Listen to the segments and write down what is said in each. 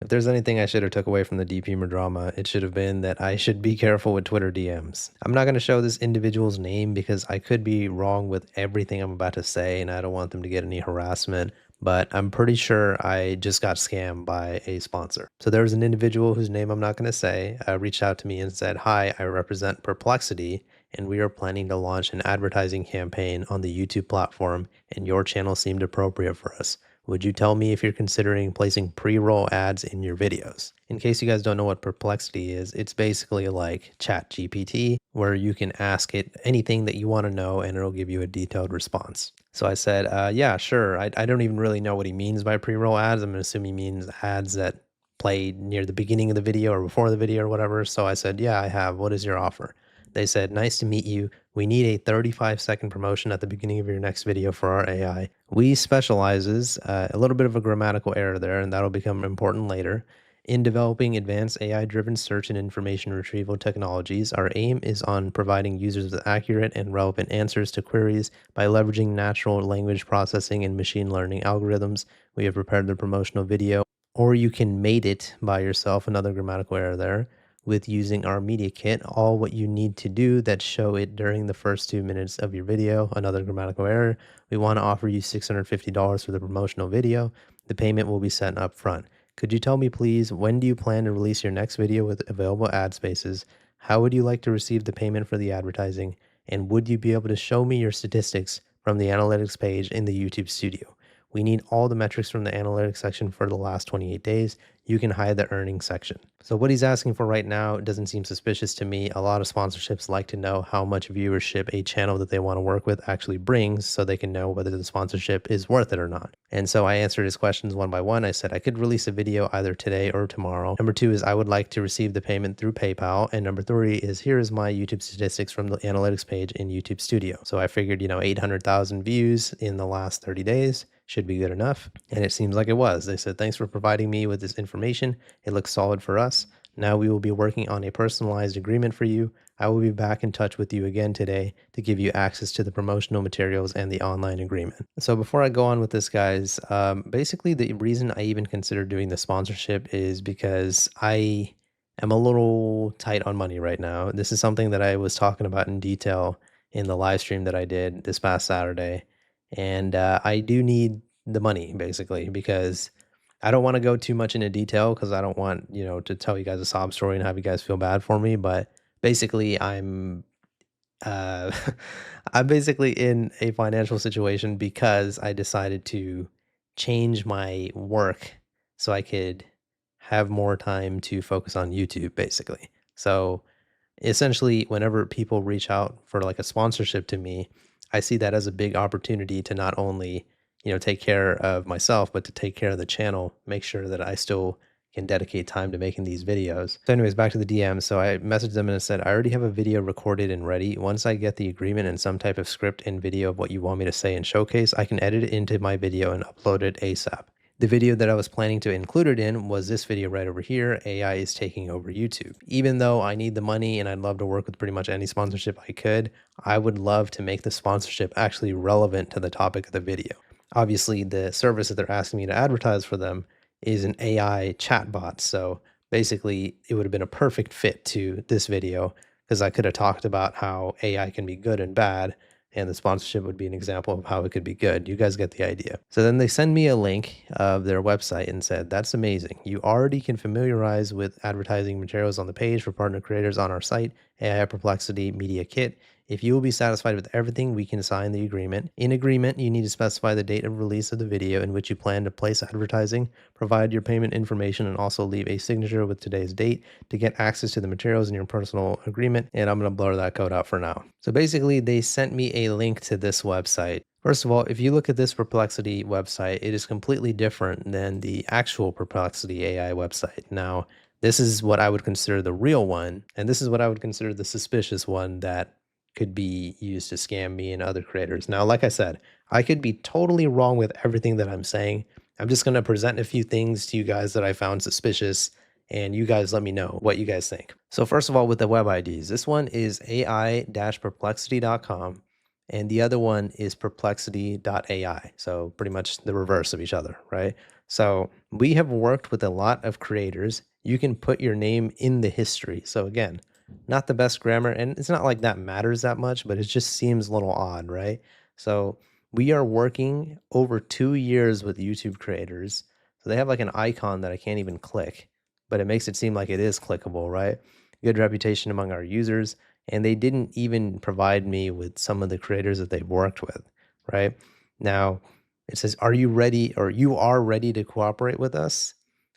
If there's anything I should have took away from the deep humor drama, it should have been that I should be careful with Twitter DMs. I'm not going to show this individual's name because I could be wrong with everything I'm about to say and I don't want them to get any harassment, but I'm pretty sure I just got scammed by a sponsor. So there was an individual whose name I'm not going to say, reached out to me and said, "Hi, I represent Perplexity and we are planning to launch an advertising campaign on the YouTube platform and your channel seemed appropriate for us. Would you tell me if you're considering placing pre-roll ads in your videos?" In case you guys don't know what Perplexity is, it's basically like ChatGPT, where you can ask it anything that you want to know and it'll give you a detailed response. So I said, yeah, sure. I don't even really know what he means by pre-roll ads. I'm going to assume he means ads that play near the beginning of the video or before the video or whatever. So I said, yeah, I have. What is your offer? They said, "Nice to meet you. We need a 35-second promotion at the beginning of your next video for our AI. We specializes, a little bit of a grammatical error there, and that'll become important later. In developing advanced AI-driven search and information retrieval technologies, our aim is on providing users with accurate and relevant answers to queries by leveraging natural language processing and machine learning algorithms. We have prepared the promotional video, or you can mate it by yourself," another grammatical error there, "with using our media kit. All what you need to do that show it during the first 2 minutes of your video," another grammatical error. "We want to offer you $650 for the promotional video. The payment will be sent up front. Could you tell me please, when do you plan to release your next video with available ad spaces? How would you like to receive the payment for the advertising? And would you be able to show me your statistics from the analytics page in the YouTube studio? We need all the metrics from the analytics section for the last 28 days. You can hide the earnings section." So what he's asking for right now doesn't seem suspicious to me. A lot of sponsorships like to know how much viewership a channel that they want to work with actually brings so they can know whether the sponsorship is worth it or not. And so I answered his questions one by one. I said I could release a video either today or tomorrow. Number two is I would like to receive the payment through PayPal. And number three is here is my YouTube statistics from the analytics page in YouTube Studio. So I figured, 800,000 views in the last 30 days should be good enough. And it seems like it was. They said, "Thanks for providing me with this information. It looks solid for us. Now we will be working on a personalized agreement for you. I will be back in touch with you again today to give you access to the promotional materials and the online agreement." So before I go on with this, guys, basically the reason I even considered doing the sponsorship is because I am a little tight on money right now. This is something that I was talking about in detail in the live stream that I did this past Saturday. And I do need the money basically because I don't want to go too much into detail because I don't want, to tell you guys a sob story and have you guys feel bad for me. But basically, uh, I'm basically in a financial situation because I decided to change my work so I could have more time to focus on YouTube, basically. So essentially, whenever people reach out for like a sponsorship to me, I see that as a big opportunity to not only, take care of myself, but to take care of the channel, make sure that I still can dedicate time to making these videos. So anyways, back to the DM. So I messaged them and I said, "I already have a video recorded and ready. Once I get the agreement and some type of script and video of what you want me to say and showcase, I can edit it into my video and upload it ASAP. The video that I was planning to include it in was this video right over here, AI is taking over YouTube. Even though I need the money and I'd love to work with pretty much any sponsorship I could, I would love to make the sponsorship actually relevant to the topic of the video. Obviously, the service that they're asking me to advertise for them is an AI chatbot. So basically, it would have been a perfect fit to this video because I could have talked about how AI can be good and bad, and the sponsorship would be an example of how it could be good. You guys get the idea. So then they send me a link of their website and said, "That's amazing. You already can familiarize with advertising materials on the page for partner creators on our site, AI Perplexity Media Kit. If you will be satisfied with everything, we can sign the agreement. In agreement, you need to specify the date of release of the video in which you plan to place advertising, provide your payment information, and also leave a signature with today's date to get access to the materials in your personal agreement." And I'm going to blur that code out for now. So basically, they sent me a link to this website. First of all, if you look at this Perplexity website, it is completely different than the actual Perplexity AI website. Now, this is what I would consider the real one, and this is what I would consider the suspicious one that could be used to scam me and other creators. Now, like I said, I could be totally wrong with everything that I'm saying. I'm just going to present a few things to you guys that I found suspicious, and you guys let me know what you guys think. So first of all, with the web IDs, this one is ai-perplexity.com, and the other one is perplexity.ai. So pretty much the reverse of each other, right? So We have worked with a lot of creators. You can put your name in the history. So again, not the best grammar, and it's not like that matters that much, but it just seems a little odd, right? So we are working over 2 years with YouTube creators. So they have like an icon that I can't even click, but it makes it seem like it is clickable, right? Good reputation among our users. And they didn't even provide me with some of the creators that they've worked with, right? Now, it says, "Are you ready?" or "You are ready to cooperate with us?"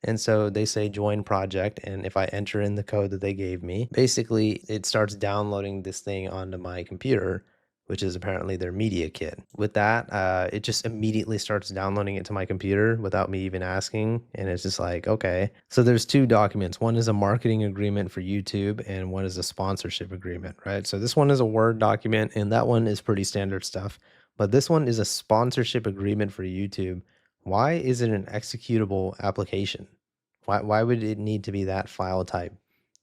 And so they say join project. And if I enter in the code that they gave me, basically it starts downloading this thing onto my computer, which is apparently their media kit. With that, it just immediately starts downloading it to my computer without me even asking. And it's just like, okay. So there's two documents. One is a marketing agreement for YouTube, and one is a sponsorship agreement, right? So this one is a Word document, and that one is pretty standard stuff. But this one is a sponsorship agreement for YouTube. Why is it an executable application? Why would it need to be that file type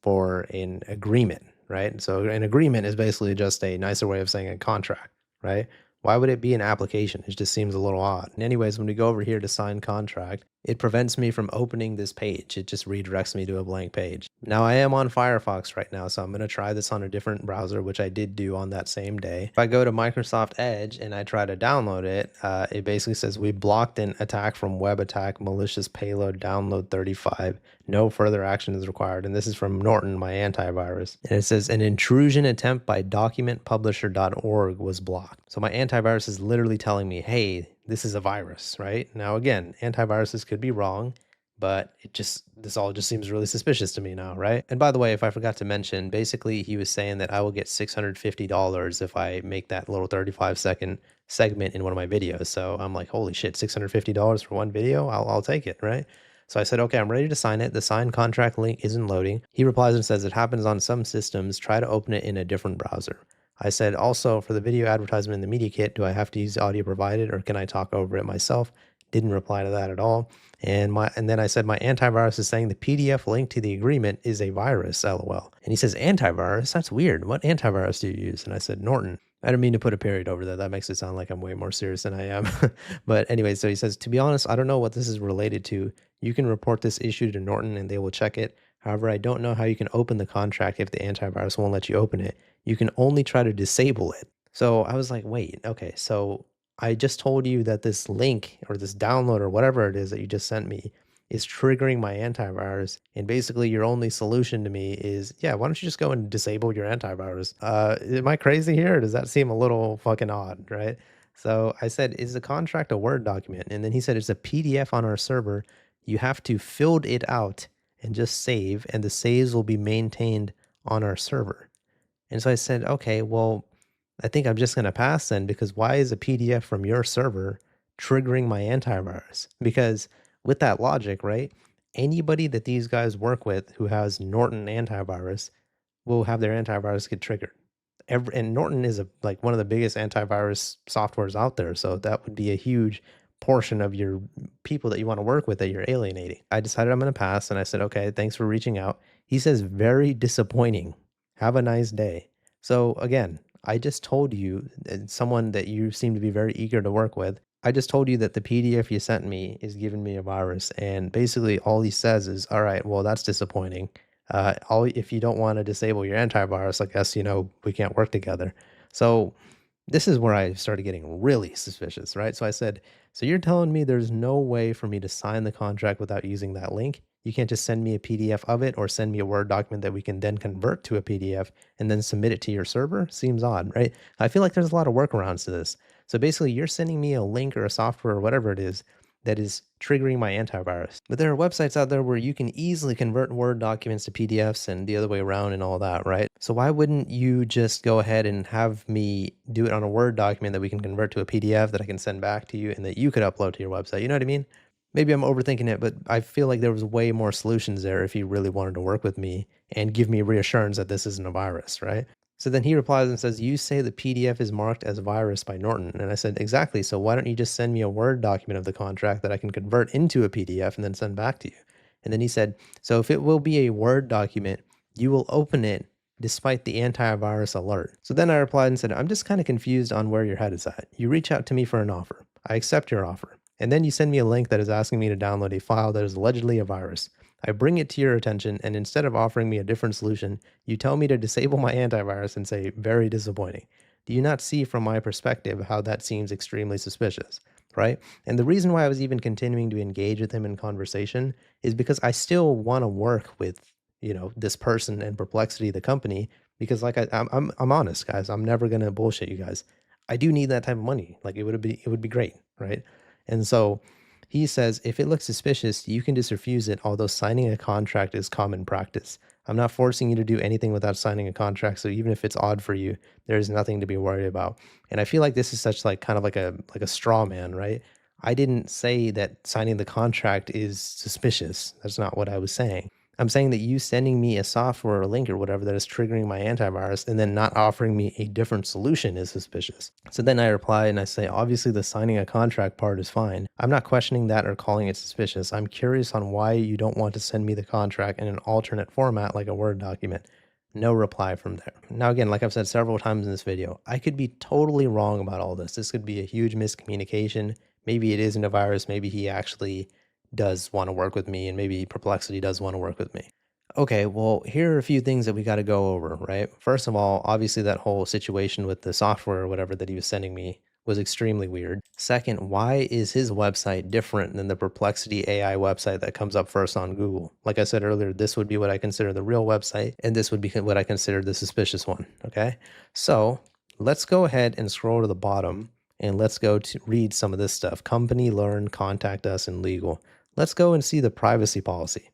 for an agreement, right? So an agreement is basically just a nicer way of saying a contract, right? Why would it be an application? It just seems a little odd. And anyways, when we go over here to sign contract, it prevents me from opening this page. It just redirects me to a blank page. Now I am on Firefox right now, so I'm going to try this on a different browser, which I did do on that same day. If I go to Microsoft Edge and I try to download it, it basically says we blocked an attack from web attack, malicious payload, download 35. No further action is required. And this is from Norton, my antivirus. And it says an intrusion attempt by documentpublisher.org was blocked. So my antivirus is literally telling me, hey, this is a virus, right? Now, again, antiviruses could be wrong, but this all just seems really suspicious to me now, right? And by the way, if I forgot to mention, basically he was saying that I will get $650 if I make that little 35-second segment in one of my videos. So I'm like, holy shit, $650 for one video? I'll take it, right? So I said, okay, I'm ready to sign it. The signed contract link isn't loading. He replies and says, it happens on some systems. Try to open it in a different browser. I said, also, for the video advertisement in the media kit, do I have to use the audio provided or can I talk over it myself? Didn't reply to that at all. And then I said, my antivirus is saying the PDF link to the agreement is a virus, LOL. And he says, antivirus? That's weird. What antivirus do you use? And I said, Norton. I didn't mean to put a period over there. That makes it sound like I'm way more serious than I am. But anyway, so he says, to be honest, I don't know what this is related to. You can report this issue to Norton and they will check it. However, I don't know how you can open the contract if the antivirus won't let you open it. You can only try to disable it. So I was like, wait, okay, so I just told you that this link or this download or whatever it is that you just sent me is triggering my antivirus. And basically your only solution to me is, yeah, why don't you just go and disable your antivirus? Am I crazy here? Or does that seem a little fucking odd, right? So I said, is the contract a Word document? And then he said, it's a PDF on our server. You have to fill it out and just save, and the saves will be maintained on our server. And so I said, okay, well, I think I'm just going to pass then because why is a PDF from your server triggering my antivirus? Because with that logic, right, anybody that these guys work with who has Norton antivirus will have their antivirus get triggered. And Norton is like one of the biggest antivirus softwares out there. So that would be a huge portion of your people that you want to work with that you're alienating. I decided I'm going to pass and I said, okay, thanks for reaching out. He says, very disappointing. Have a nice day. So again, I just told you, someone that you seem to be very eager to work with, I just told you that the PDF you sent me is giving me a virus. And basically all he says is, all right, well, that's disappointing. If you don't want to disable your antivirus, I guess, we can't work together. So this is where I started getting really suspicious, right? So I said, so you're telling me there's no way for me to sign the contract without using that link? You can't just send me a PDF of it or send me a Word document that we can then convert to a PDF and then submit it to your server? Seems odd, right? I feel like there's a lot of workarounds to this. So basically, you're sending me a link or a software or whatever it is that is triggering my antivirus. But there are websites out there where you can easily convert Word documents to PDFs and the other way around and all that, right? So why wouldn't you just go ahead and have me do it on a Word document that we can convert to a PDF that I can send back to you and that you could upload to your website? You know what I mean? Maybe I'm overthinking it, but I feel like there was way more solutions there if you really wanted to work with me and give me reassurance that this isn't a virus, right? So then he replies and says, you say the PDF is marked as virus by Norton. And I said, exactly. So why don't you just send me a Word document of the contract that I can convert into a PDF and then send back to you? And then he said, so if it will be a Word document, you will open it despite the antivirus alert. So then I replied and said, I'm just kind of confused on where your head is at. You reach out to me for an offer. I accept your offer. And then you send me a link that is asking me to download a file that is allegedly a virus. I bring it to your attention, and instead of offering me a different solution, you tell me to disable my antivirus and say, very disappointing. Do you not see from my perspective how that seems extremely suspicious? Right? And the reason why I was even continuing to engage with him in conversation is because I still want to work with, this person and Perplexity, the company, because like I'm honest, guys. I'm never gonna bullshit you guys. I do need that type of money. Like it would be great, right? And so he says, if it looks suspicious, you can just refuse it, although signing a contract is common practice. I'm not forcing you to do anything without signing a contract. So even if it's odd for you, there's nothing to be worried about. And I feel like this is such like kind of like a straw man, right? I didn't say that signing the contract is suspicious. That's not what I was saying. I'm saying that you sending me a software or link or whatever that is triggering my antivirus and then not offering me a different solution is suspicious. So then I reply and I say, obviously, the signing a contract part is fine. I'm not questioning that or calling it suspicious. I'm curious on why you don't want to send me the contract in an alternate format like a Word document. No reply from there. Now, again, like I've said several times in this video, I could be totally wrong about all this. This could be a huge miscommunication. Maybe it isn't a virus. Maybe he actually does want to work with me, and maybe Perplexity does want to work with me. Okay, well, here are a few things that we got to go over, right? First of all, obviously, that whole situation with the software or whatever that he was sending me was extremely weird. Second, why is his website different than the Perplexity AI website that comes up first on Google? Like I said earlier, this would be what I consider the real website, and this would be what I consider the suspicious one, okay? So let's go ahead and scroll to the bottom and let's go to read some of this stuff. Company, learn, contact us, and legal. Let's go and see the privacy policy.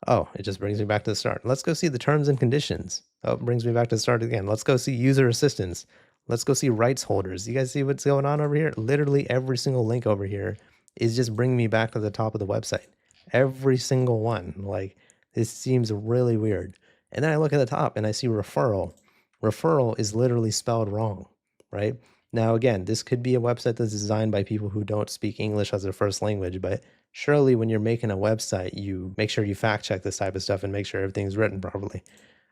Oh, it just brings me back to the start. Let's go see the terms and conditions. Oh, it brings me back to the start again. Let's go see user assistance. Let's go see rights holders. You guys see what's going on over here? Literally every single link over here is just bringing me back to the top of the website. Every single one. Like, this seems really weird. And then I look at the top and I see referral. Referral is literally spelled wrong, right? Now, again, this could be a website that's designed by people who don't speak English as their first language, but surely when you're making a website, you make sure you fact check this type of stuff and make sure everything's written properly.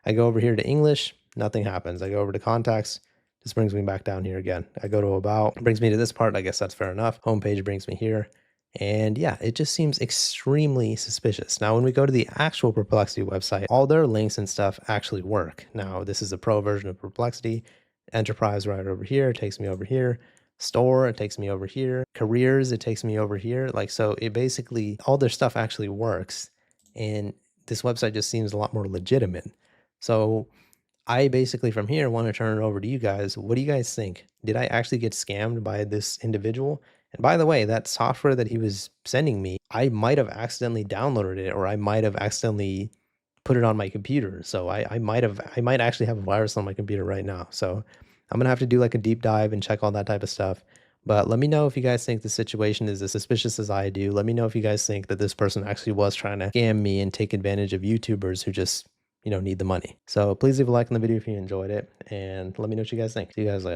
I go over here to English, nothing happens. I go over to contacts, this brings me back down here again. I go to about, brings me to this part. I guess that's fair enough. Homepage brings me here. And yeah, it just seems extremely suspicious. Now, when we go to the actual Perplexity website, all their links and stuff actually work. Now, this is a pro version of Perplexity. Enterprise right over here, it takes me over here. Store, it takes me over here. Careers, it takes me over here. Like, so it basically, all their stuff actually works. And this website just seems a lot more legitimate. So I basically from here want to turn it over to you guys. What do you guys think? Did I actually get scammed by this individual? And by the way, that software that he was sending me, I might have accidentally downloaded it, or I might have accidentally put it on my computer. So I might actually have a virus on my computer right now. So I'm gonna have to do like a deep dive and check all that type of stuff. But let me know if you guys think the situation is as suspicious as I do. Let me know if you guys think that this person actually was trying to scam me and take advantage of YouTubers who just, need the money. So please leave a like on the video if you enjoyed it, and let me know what you guys think. See you guys later.